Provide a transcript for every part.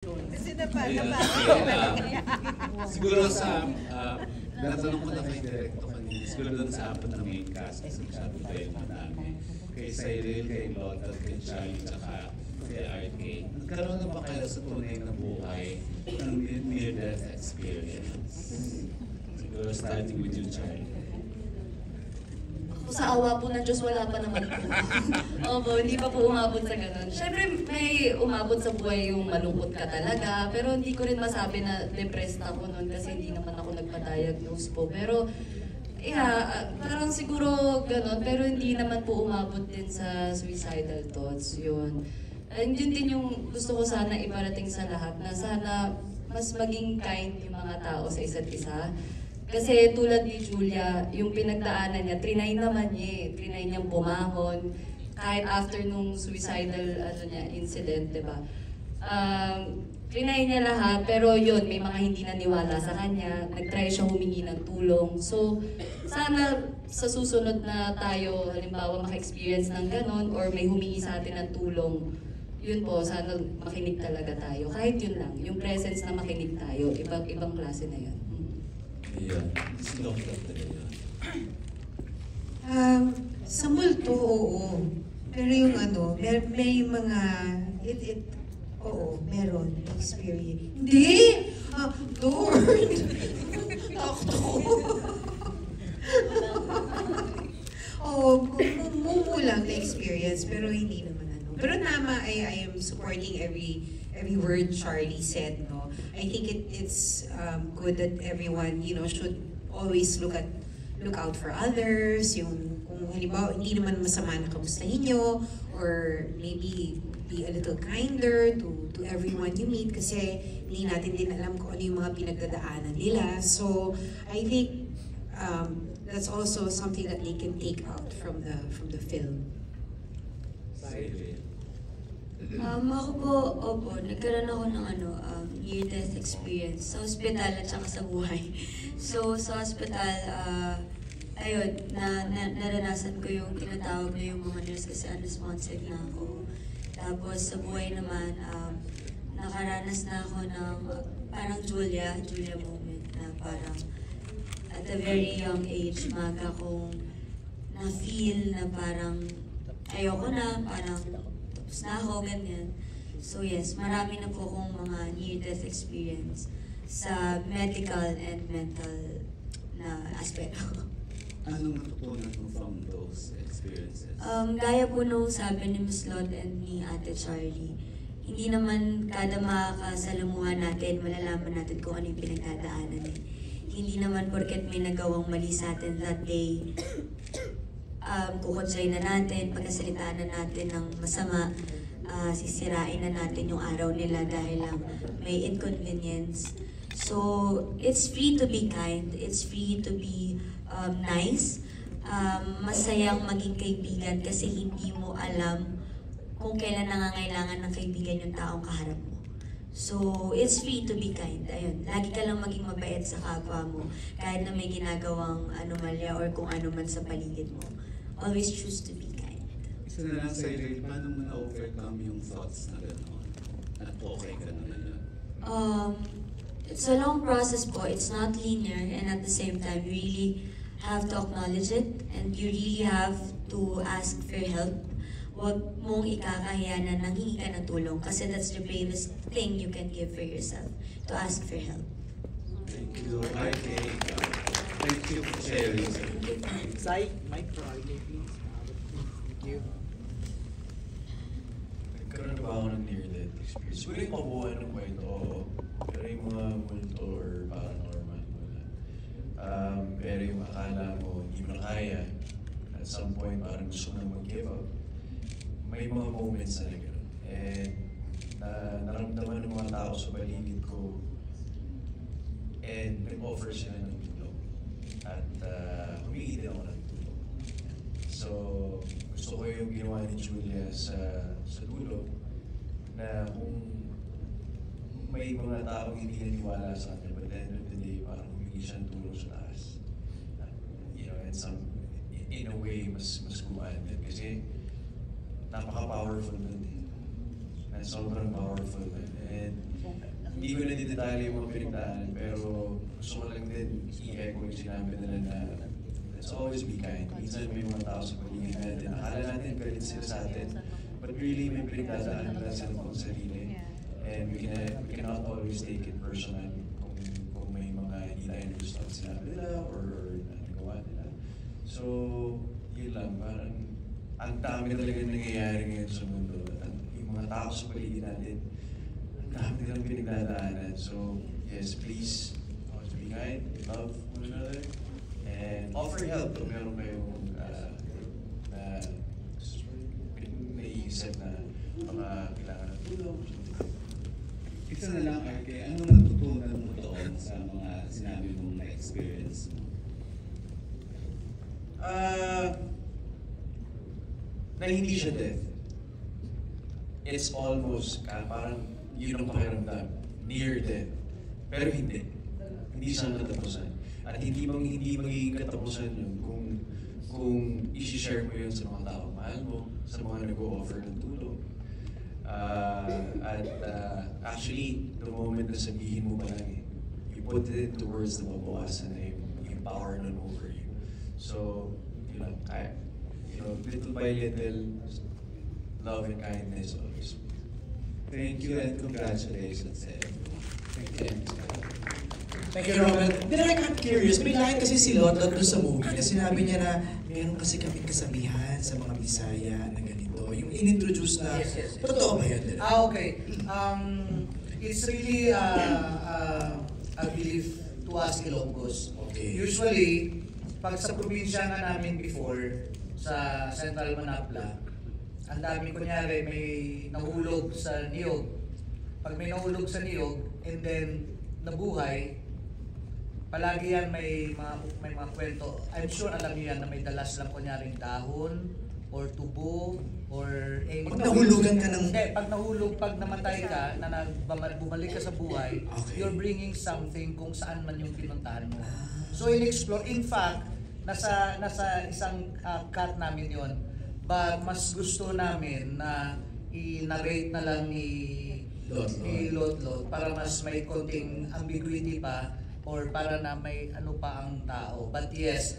Kasi siguro sa, natanong ko na kay Directo kanina, siguro doon sa apat na main cast, kasi masyado tayo madami. Kay Cyril, kay Lotte, kay Charlie, tsaka kay RK. Nagkaroon na ba kayo sa tunay na buhay ng near-death experience? Siguro starting with you, Charlie. Sa awa po ng Diyos, wala pa naman po. Opo, hindi pa po umabot sa ganun. Siyempre, may umabot sa buhay yung malungkot ka talaga, pero hindi ko rin masabi na depressed ako noon kasi hindi naman ako nagpa-diagnose po. Pero, yeah, parang siguro ganun, pero hindi naman po umabot din sa suicidal thoughts, yun. And yun din yung gusto ko sana iparating sa lahat, na sana mas maging kind yung mga tao sa isa't isa. Kasi tulad ni Julia, yung pinagdaanan niya, trinay naman niya, trinay niyang bumahon, kahit after nung suicidal incident, di ba? Trinay niya lahat, pero yun, may mga hindi naniwala sa kanya, nagtry siya humingi ng tulong. So, sana sa susunod na tayo, halimbawa maka-experience ng ganon, or may humingi sa atin ng tulong, yun po, sana makinig talaga tayo. Kahit yun lang, yung presence na makinig tayo, ibang klase na yun. Yeah, slow lang talaga. Sa multo, oo. Pero yung may mga, oo, meron experience. Hindi! Lord! Takot ako. Oo, lang na experience, pero hindi naman Pero tama, I am supporting every word Charlie said, no. I think it's good that everyone, should always look out for others. Yung kung halimbawa hindi naman masama na kamustahin nyo, or maybe be a little kinder to everyone you meet, kasi hindi natin din alam kung ano yung mga pinagdadaanan nila. So I think that's also something that they can take out from the film. Ako po, opo, nagkaroon ako ng near-death experience sa ospital at saka sa buhay. So, sa ospital, ayun, naranasan ko yung tinatawag na yung mga nurse kasi unresponsive na ako. Tapos sa buhay naman, nakaranas na ako ng parang Julia moment na parang at a very young age, maga kong na-feel na parang ayoko na, parang tapos na ako, ganyan. So yes, marami na po akong mga near-death experience sa medical and mental na aspeto. Anong natutunan mo from those experiences? Gaya po nung sabi ni Ms. Lotte and ni Ate Charlie, hindi naman kada makakasalamuhan natin, malalaman natin kung ano yung pinagdadaanan eh. Hindi naman porket may nagawang mali sa atin that day, kukonsoy na natin, pagkasalitaan na natin ng masama, sisirain na natin yung araw nila dahil lang may inconvenience. So, it's free to be kind, it's free to be nice. Masayang maging kaibigan kasi hindi mo alam kung kailan nangangailangan ng kaibigan yung taong kaharap mo. So, it's free to be kind. Ayun, lagi ka lang maging mabait sa kapwa mo kahit na may ginagawang anomalya or kung ano man sa paligid mo. Always choose to be kind. Isa na lang sa'yo, paano mo na-overcome yung thoughts na gano'n? At okay ka na yun? It's a long process po. It's not linear, and at the same time, you really have to acknowledge it and you really have to ask for help. Huwag mong ikakahiya na nanghingi ka ng tulong kasi that's the bravest thing you can give for yourself, to ask for help. Thank you. Thank you for sharing. Sai, mic for RJ, please. Thank you. Nagkaroon na ba ako ng near-death experience? Siguro yung mabuhay ng kwento, pero yung mga multo or paranormal, wala. Pero yung akala mo, hindi mo na kaya, at some point, parang gusto mo na mag-give up. May mga moments na gano'n. And naramdaman ng mga tao sa paligid ko, and nag-offer sila ng tulong. At humingi din ako ng tulong. So, gusto ko yung ginawa ni Julia sa dulo, na kung may mga taong hindi naniwala sa akin, but at the end of the day, parang humingi siya ng tulong sa taas. And in a way, mas gumaan din. Kasi napaka-powerful nun. And sobrang powerful nun. And hindi ko na didetalye yung mga pinagdaanan, pero gusto ko lang din i-echo yung sinabi nila na let's always be kind. Minsan may mga tao sa paligid natin, akala natin galit sila sa atin, but really may pinagdadaanan lang sila pang sarili. And we cannot always take it personal kung may mga hindi tayo gusto at sinabi nila or nagawa nila. So, yun lang, parang ang dami talaga nangyayari ngayon sa mundo. At yung mga tao sa paligid natin, ang dami nilang pinagdadaanan. So, yes, please, always be kind, love one another, and offer help kung meron kayong naiisip na mga kailangan ng tulong. Isa na lang, RK, anong natutunan mo doon sa mga sinabi mong na-experience mo? Na hindi siya death. It's almost, parang yun ang pakiramdam, near death. Pero hindi. Hindi siya katapusan. At hindi magiging katapusan yun kung isi-share mo yun sa mga tao mahal mo, sa mga nag-o-offer ng tulong. Actually, the moment na sabihin mo pa lang, you put it into words na mabawasan na yung power nun over you. So, little by little, love and kindness always. Thank you and congratulations. Thank you. Thank you, Robert. Direk, I'm curious. May line kasi si Lotlot doon sa movie na sinabi niya na meron kasi kaming kasabihan sa mga Bisaya na ganito. Yung in-introduce na, Yes. totoo ba yun? Direk? Okay. It's really a belief to us Ilonggos. Okay. Usually, pag sa probinsya nga namin before, sa Central Manapla, ang dami kunyari may nahulog sa niyog. Pag may nahulog sa niyog, and then nabuhay, palagi yan may mga kwento. I'm sure alam niyo yan na may dalas lang kunyaring dahon or tubo or anything. Pag nahulugan ka ng... Hindi, pag nahulog, pag namatay ka, na bumalik ka sa buhay, Okay. you're bringing something kung saan man yung pinuntahan mo. So in-explore, in fact, nasa isang cut namin yon, but mas gusto namin na i-narrate na lang ni Lotlot para mas may konting ambiguity pa or para na may ano pa ang tao. But yes,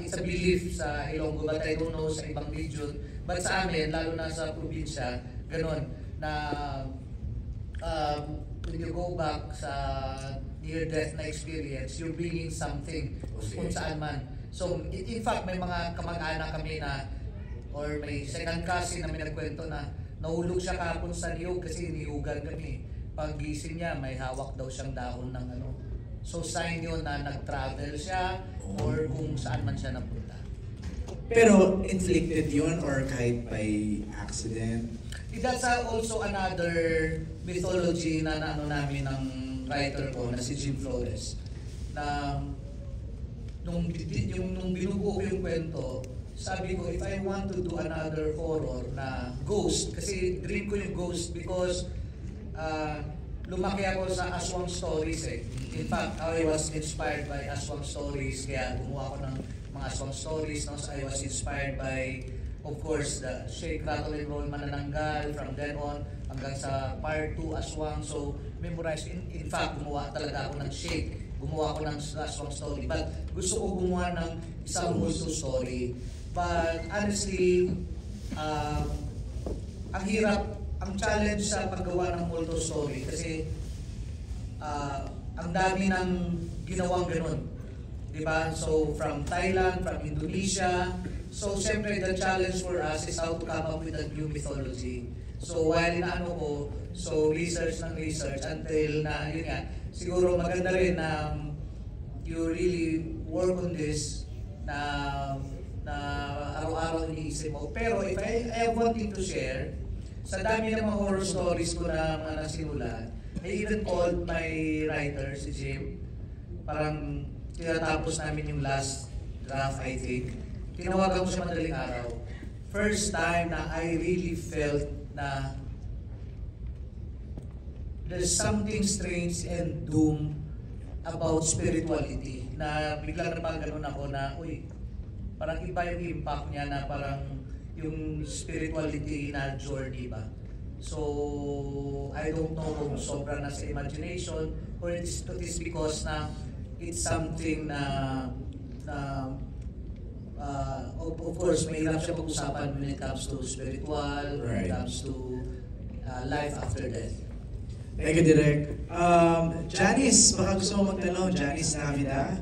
it's a belief sa Ilonggo, but I don't know sa ibang region. But sa amin, lalo na sa probinsya, ganun, na when you go back sa near-death na experience, you're bringing something kung saan man. So, in fact, may mga kamag-anak kami na, or may second cousin na may nagkwento na nahulog siya kahapon sa niyog kasi niyugan kami. Pag gising niya, may hawak daw siyang dahon ng ano. So, sign yun na nag-travel siya or kung saan man siya napunta. Pero inflicted yun or kahit by accident? That's also another mythology na ano namin ng writer ko na si Jim Flores. Na nung binubuo ko yung kwento, sabi ko, if I want to do another horror na ghost, kasi dream ko yung ghost because lumaki ako sa Aswang Stories eh. In fact, I was inspired by Aswang Stories, kaya gumawa ko ng mga Aswang Stories. No? So I was inspired by, of course, the Shake, Rattle, and Roll Manananggal, from then on, hanggang sa Part 2 Aswang. So, memorize. In fact, gumawa talaga ako ng Shake. Gumawa ko ng Aswang Story. But gusto ko gumawa ng isang multo story. But honestly, ang hirap, ang challenge sa paggawa ng multo story kasi ang dami ng ginawang ganun. Diba? So, from Thailand, from Indonesia. So, siyempre, the challenge for us is how to come up with a new mythology. So, while inaano ko, so research until na, yun nga, siguro maganda rin na you really work on this na araw-araw iniisip mo. Pero if I have one thing to share, sa dami ng mga horror stories ko na mga nasimulan, I even called my writer, si Jim. Parang tinatapos namin yung last draft, I think. Tinawagan ko siya madaling araw. First time na I really felt na there's something strange and doom about spirituality. Na biglang napaganon ako na, uy, parang iba yung impact niya na parang yung spirituality na journey ba. So, I don't know kung sobra na sa imagination or it is because na it's something na of course, may hirap siya pag-usapan when it comes to spiritual, when it Right. comes to life after death. Thank you, Direk. Janice, baka gusto mo magtanong. Janice Navida.